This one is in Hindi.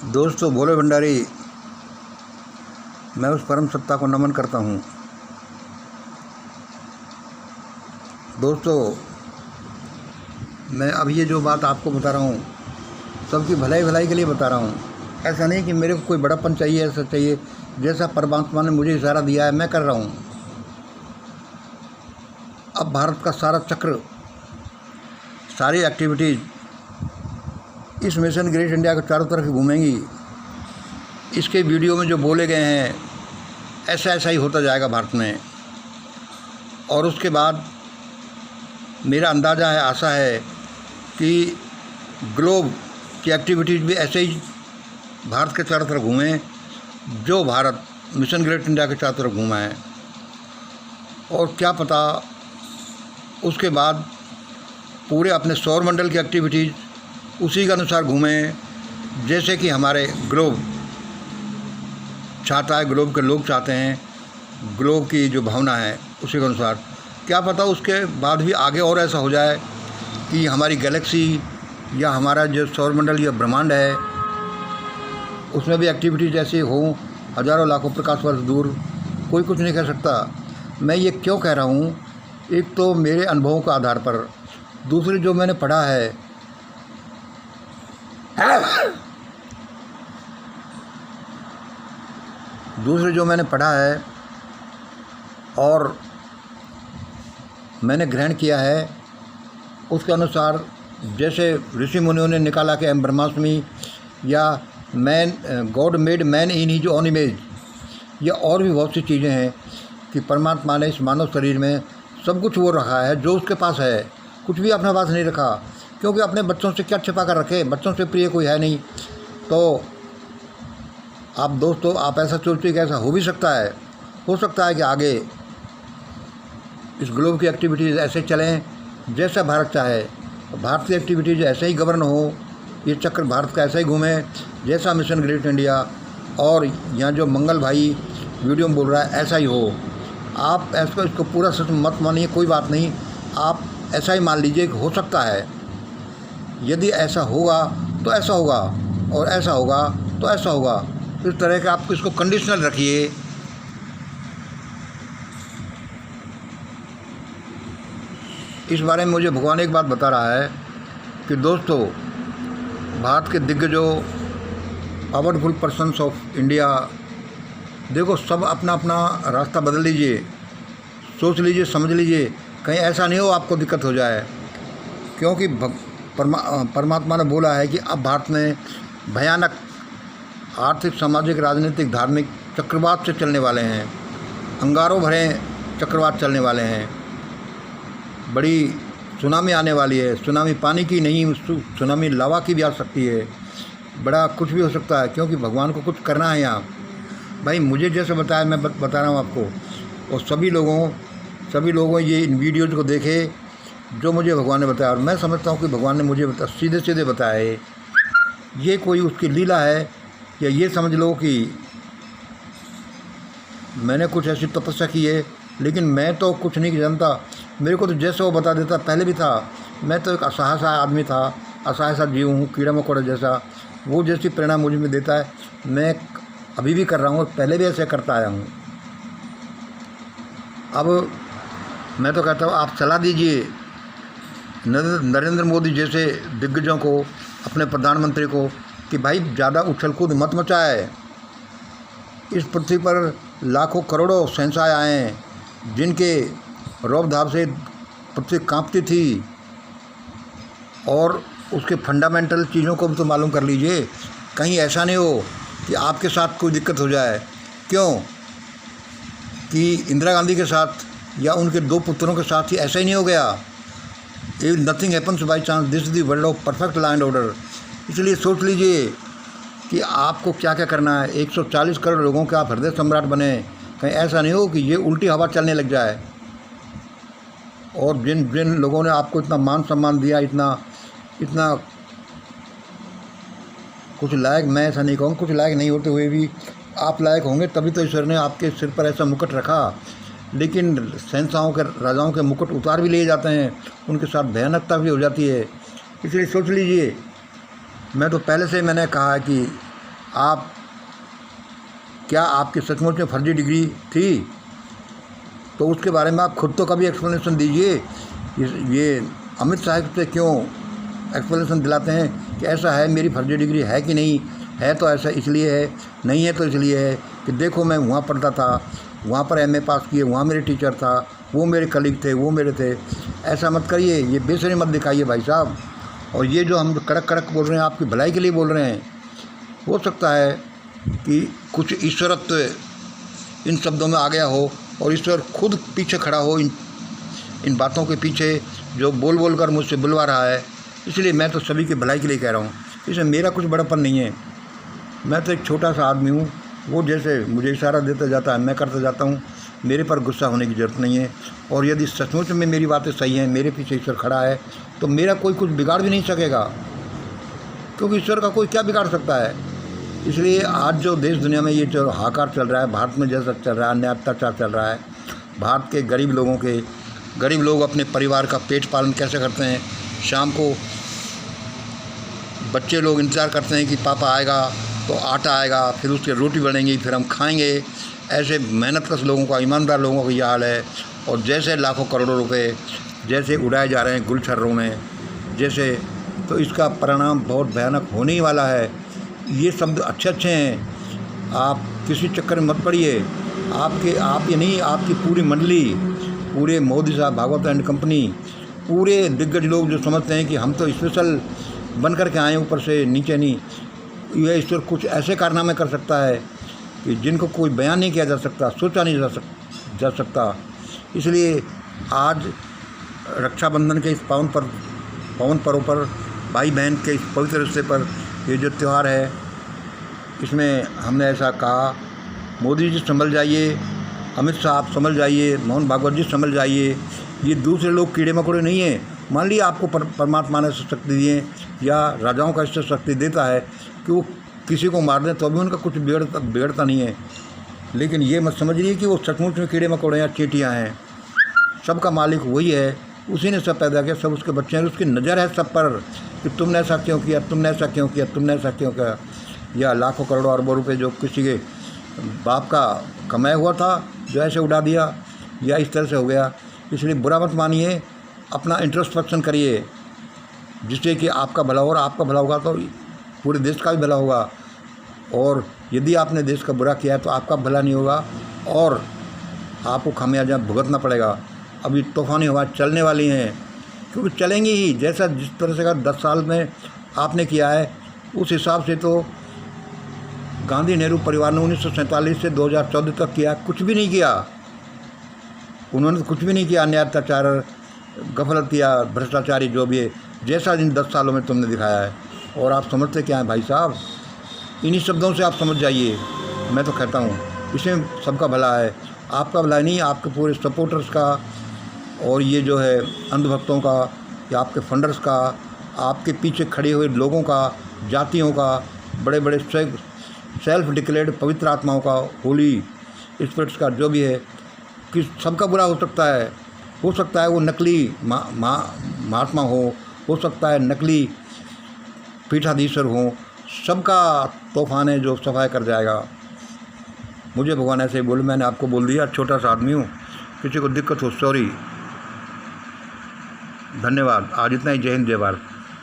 दोस्तों, भोले भंडारी, मैं उस परम सत्ता को नमन करता हूँ। दोस्तों, मैं अब ये जो बात आपको बता रहा हूँ, सबकी भलाई के लिए बता रहा हूँ। ऐसा नहीं कि मेरे को कोई बड़ापन चाहिए, ऐसा चाहिए। जैसा परमात्मा ने मुझे इशारा दिया है, मैं कर रहा हूँ। अब भारत का सारा चक्र, सारी एक्टिविटीज़ इस मिशन ग्रेट इंडिया के चारों तरफ घूमेंगी। इसके वीडियो में जो बोले गए हैं, ऐसा ही होता जाएगा भारत में। और उसके बाद मेरा अंदाज़ा है, आशा है कि ग्लोब की एक्टिविटीज़ भी ऐसे ही भारत के चारों तरफ घूमें, जो भारत मिशन ग्रेट इंडिया के चारों तरफ घूमा है। और क्या पता उसके बाद पूरे अपने सौर मंडल की एक्टिविटीज़ उसी के अनुसार घूमें, जैसे कि हमारे ग्लोब चाहता है, ग्लोब के लोग चाहते हैं, ग्लोब की जो भावना है उसी के अनुसार। क्या पता उसके बाद भी आगे और ऐसा हो जाए कि हमारी गैलेक्सी या हमारा जो सौरमंडल या ब्रह्मांड है, उसमें भी एक्टिविटीज़ ऐसी हो, हज़ारों लाखों प्रकाश वर्ष दूर। कोई कुछ नहीं कह सकता। मैं ये क्यों कह रहा हूँ? एक तो मेरे अनुभवों के आधार पर, दूसरी जो मैंने पढ़ा है, और मैंने ग्रहण किया है, उसके अनुसार जैसे ऋषि मुनियों ने निकाला कि ब्रह्माष्टमी या man, God made man in his own image, या और भी बहुत सी चीज़ें हैं कि परमात्मा ने इस मानव शरीर में सब कुछ वो रखा है जो उसके पास है। कुछ भी अपने पास नहीं रखा, क्योंकि अपने बच्चों से क्या छिपा कर रखे? बच्चों से प्रिय कोई है नहीं। तो आप दोस्तों, आप ऐसा सोचिए कि ऐसा हो भी सकता है। हो सकता है कि आगे इस ग्लोब की एक्टिविटीज़ ऐसे चलें जैसा भारत चाहे। भारत की एक्टिविटीज़ ऐसे ही गवर्न हो, ये चक्र भारत का ऐसा ही घूमे जैसा मिशन ग्रेट इंडिया, और यहाँ जो मंगल भाई वीडियो में बोल रहा है ऐसा ही हो। आप ऐसा इसको पूरा सच मत मानिए, कोई बात नहीं, आप ऐसा ही मान लीजिए कि हो सकता है। यदि ऐसा होगा तो ऐसा होगा, और ऐसा होगा तो ऐसा होगा। इस तरह का आप इसको कंडीशनल रखिए। इस बारे में मुझे भगवान एक बात बता रहा है कि दोस्तों, भारत के दिग्गजों, पावरफुल पर्सन्स ऑफ इंडिया, देखो, सब अपना अपना रास्ता बदल लीजिए, सोच लीजिए, समझ लीजिए, कहीं ऐसा नहीं हो आपको दिक्कत हो जाए। क्योंकि परमात्मा ने बोला है कि अब भारत में भयानक आर्थिक, सामाजिक, राजनीतिक, धार्मिक चक्रवात से चलने वाले हैं। अंगारों भरे चक्रवात चलने वाले हैं। बड़ी सुनामी आने वाली है। सुनामी पानी की नहीं, सुनामी लावा की भी आ सकती है। बड़ा कुछ भी हो सकता है, क्योंकि भगवान को कुछ करना है यहाँ। भाई, मुझे जैसे बताया मैं बता रहा हूँ आपको, और सभी लोगों ये इन वीडियोज़ को देखे जो मुझे भगवान ने बताया। और मैं समझता हूँ कि भगवान ने मुझे सीधे बताया है। ये कोई उसकी लीला है, या ये समझ लो कि मैंने कुछ ऐसी तपस्या की है, लेकिन मैं तो कुछ नहीं जानता। मेरे को तो जैसे वो बता देता, पहले भी था। मैं तो एक असहाय सा आदमी था, असहाय सा जीव हूँ, कीड़ा मकोड़ा जैसा। वो जैसी प्रेरणा मुझे में देता है, मैं अभी भी कर रहा हूँ, पहले भी ऐसे करता आया हूँ। अब मैं तो कहता हूँ, आप सलाह दीजिए नरेंद्र मोदी जैसे दिग्गजों को, अपने प्रधानमंत्री को, कि भाई ज़्यादा उछल कूद मत मचाए। इस पृथ्वी पर लाखों करोड़ों शहंशाह आए हैं, जिनके रौब धाब से पृथ्वी कांपती थी। और उसके फंडामेंटल चीज़ों को भी तो मालूम कर लीजिए। कहीं ऐसा नहीं हो कि आपके साथ कोई दिक्कत हो जाए। क्यों कि इंदिरा गांधी के साथ या उनके 2 पुत्रों के साथ ही ऐसा ही नहीं हो गया। Nothing happens by chance, this is the world of perfect law and order. इसलिए सोच लीजिए कि आपको क्या क्या करना है। 140 करोड़ लोगों के आप हृदय सम्राट बने। कहीं ऐसा नहीं हो कि ये उल्टी हवा चलने लग जाए। और जिन लोगों ने आपको इतना मान सम्मान दिया, इतना कुछ लायक, मैं ऐसा नहीं कहूँ, कुछ लायक नहीं होते हुए भी आप लायक होंगे, तभी तो ईश्वर ने आपके सिर पर ऐसा मुकुट रखा। लेकिन शहंशाहों के, राजाओं के मुकुट उतार भी लिए जाते हैं, उनके साथ भयानकता भी हो जाती है। इसलिए सोच लीजिए, मैं तो पहले से मैंने कहा है कि आप क्या आपकी सचमुच में फर्जी डिग्री थी? तो उसके बारे में आप खुद तो कभी एक्सप्लेनेशन दीजिए। ये अमित साहब से क्यों एक्सप्लेनेशन दिलाते हैं कि ऐसा है, मेरी फर्जी डिग्री है कि नहीं है, तो ऐसा इसलिए है, नहीं है तो इसलिए है कि देखो मैं वहाँ पढ़ता था, वहाँ पर एमए पास किए, वहाँ मेरे टीचर था, वो मेरे कलीग थे, वो मेरे थे। ऐसा मत करिए, ये बेसरी मत दिखाइए भाई साहब। और ये जो हम कड़क कड़क बोल रहे हैं, आपकी भलाई के लिए बोल रहे हैं। हो सकता है कि कुछ ईश्वरत्व इन शब्दों में आ गया हो और ईश्वर खुद पीछे खड़ा हो इन बातों के पीछे, जो बोल बोल कर मुझसे बुलवा रहा है। इसलिए मैं तो सभी की भलाई के लिए कह रहा हूँ। इसमें मेरा कुछ बड़ापन नहीं है, मैं तो एक छोटा सा आदमी हूँ। वो जैसे मुझे इशारा देता जाता है मैं करता जाता हूँ, मेरे पर गुस्सा होने की ज़रूरत नहीं है। और यदि सचमुच में मेरी बातें सही हैं, मेरे पीछे ईश्वर खड़ा है, तो मेरा कोई कुछ बिगाड़ भी नहीं सकेगा, क्योंकि ईश्वर का कोई क्या बिगाड़ सकता है। इसलिए आज जो देश दुनिया में ये जो हाहाकार चल रहा है, भारत में जैसा चल रहा है, अन्याय अत्याचार चल रहा है, भारत के गरीब लोग अपने परिवार का पेट पालन कैसे करते हैं। शाम को बच्चे लोग इंतज़ार करते हैं कि पापा आएगा तो आटा आएगा, फिर उसकी रोटी बनेगी, फिर हम खाएंगे। ऐसे मेहनतकश लोगों का, ईमानदार लोगों का ये हाल है। और जैसे लाखों करोड़ों रुपए जैसे उड़ाए जा रहे हैं गुलछर्रों में जैसे, तो इसका परिणाम बहुत भयानक होने ही वाला है। ये शब्द अच्छे हैं, आप किसी चक्कर में मत पड़िए। आप ये नहीं, आपकी पूरी मंडली, पूरे मोदी साहब, भागवत एंड कंपनी, पूरे दिग्गज लोग जो समझते हैं कि हम तो स्पेशल बन कर के आए, ऊपर से नीचे नहीं। यह ईश्वर कुछ ऐसे कारनामे कर सकता है कि जिनको कोई बयान नहीं किया जा सकता, सोचा नहीं जा सकता। इसलिए आज रक्षाबंधन के इस पावन पर्व पर, भाई बहन के इस पवित्र रिश्ते पर, ये जो त्यौहार है, इसमें हमने ऐसा कहा, मोदी जी संभल जाइए, अमित शाह आप संभल जाइए, मोहन भागवत जी संभल जाइए। ये दूसरे लोग कीड़े मकोड़े नहीं हैं। मान लीजिए आपको परमात्मा ने शक्ति दी है, या राजाओं का इससे शक्ति देता है कि वो किसी को मार दें, तो भी उनका कुछ बिगड़ता नहीं है। लेकिन ये मत समझिए कि वो सचमुच में कीड़े मकोड़े या चींटियाँ हैं। सबका मालिक वही है, उसी ने सब पैदा किया, सब उसके बच्चे हैं। उसकी नज़र है सब पर कि तुमने ऐसा क्यों किया, तुमने ऐसा क्यों किया, तुमने ऐसा क्यों किया। या लाखों करोड़ों अरबों रुपए जो किसी के बाप का कमाया हुआ था, जो ऐसे उड़ा दिया, या इस तरह से हो गया। इसलिए बुरा मत मानिए, अपना इंट्रोस्पेक्शन करिए, जिससे कि आपका भला हो। और आपका भला होगा तो पूरे देश का भी भला होगा। और यदि आपने देश का बुरा किया है तो आपका भला नहीं होगा और आपको खामियाजा भुगतना पड़ेगा। अभी तूफ़ानी हवा चलने वाली हैं, क्योंकि चलेंगी ही। जैसा जिस तरह से का 10 साल में आपने किया है, उस हिसाब से तो गांधी नेहरू परिवार ने 1947 से 2014 तक किया, कुछ भी नहीं किया। उन्होंने कुछ भी नहीं किया, अन्याय अत्याचार, गफलत किया, भ्रष्टाचारी जो भी है, जैसा इन 10 सालों में तुमने दिखाया है। और आप समझते क्या हैं भाई साहब? इन्हीं शब्दों से आप समझ जाइए। मैं तो कहता हूँ इसमें सबका भला है, आपका भला नहीं, आपके पूरे सपोर्टर्स का, और ये जो है अंधभक्तों का, या आपके फंडर्स का, आपके पीछे खड़े हुए लोगों का, जातियों का, बड़े बड़े सेल्फ डिक्लेयर्ड पवित्र आत्माओं का, होली स्पिरिट्स का, जो भी है, कि सबका बुरा हो सकता है वो नकली महात्मा हो सकता है नकली पीठाधीश्वर हो। सबका तूफान है जो सफाई कर जाएगा। मुझे भगवान ऐसे ही बोले, मैंने आपको बोल दिया, छोटा सा आदमी हूँ, किसी को दिक्कत हो सॉरी। धन्यवाद। आज इतना ही। जय हिंद, जय भारत।